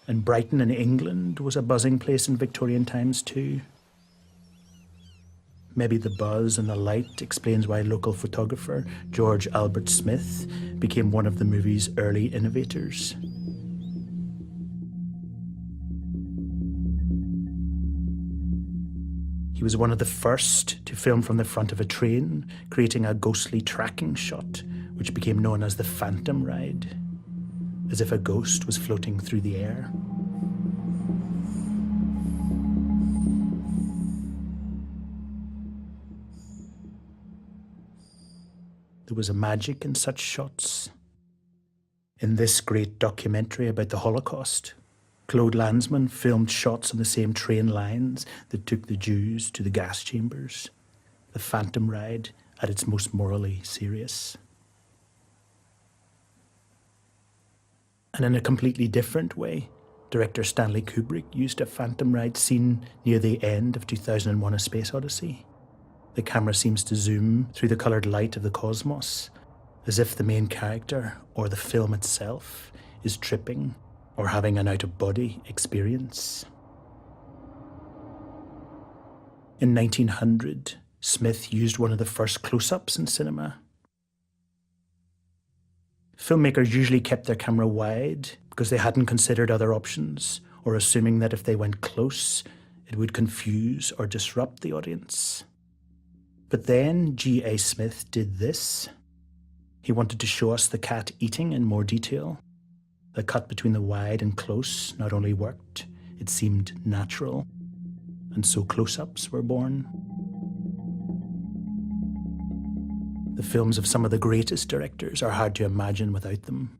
And Brighton in England was a buzzing place in Victorian times too. Maybe the buzz and the light explains why local photographer George Albert Smith became one of the movie's early innovators. He was one of the first to film from the front of a train, creating a ghostly tracking shot, which became known as the Phantom Ride, as if a ghost was floating through the air. There was a magic in such shots. In this great documentary about the Holocaust, Claude Lanzmann filmed shots on the same train lines that took the Jews to the gas chambers, the Phantom Ride at its most morally serious. And in a completely different way, director Stanley Kubrick used a Phantom Ride scene near the end of 2001: A Space Odyssey. The camera seems to zoom through the coloured light of the cosmos, as if the main character, or the film itself, is tripping or having an out-of-body experience. In 1900, Smith used one of the first close-ups in cinema. Filmmakers usually kept their camera wide because they hadn't considered other options, or assuming that if they went close, it would confuse or disrupt the audience. But then G.A. Smith did this. He wanted to show us the cat eating in more detail. The cut between the wide and close not only worked, it seemed natural, and so close-ups were born. The films of some of the greatest directors are hard to imagine without them.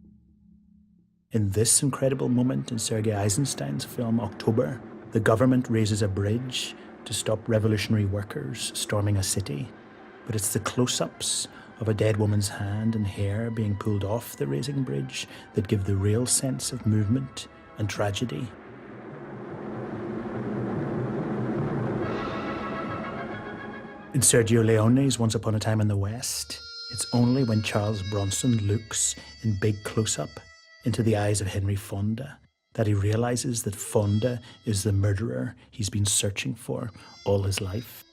In this incredible moment in Sergei Eisenstein's film October, the government raises a bridge to stop revolutionary workers storming a city, but it's the close-ups of a dead woman's hand and hair being pulled off the raising bridge that give the real sense of movement and tragedy. In Sergio Leone's Once Upon a Time in the West, it's only when Charles Bronson looks in big close-up into the eyes of Henry Fonda that he realizes that Fonda is the murderer he's been searching for all his life.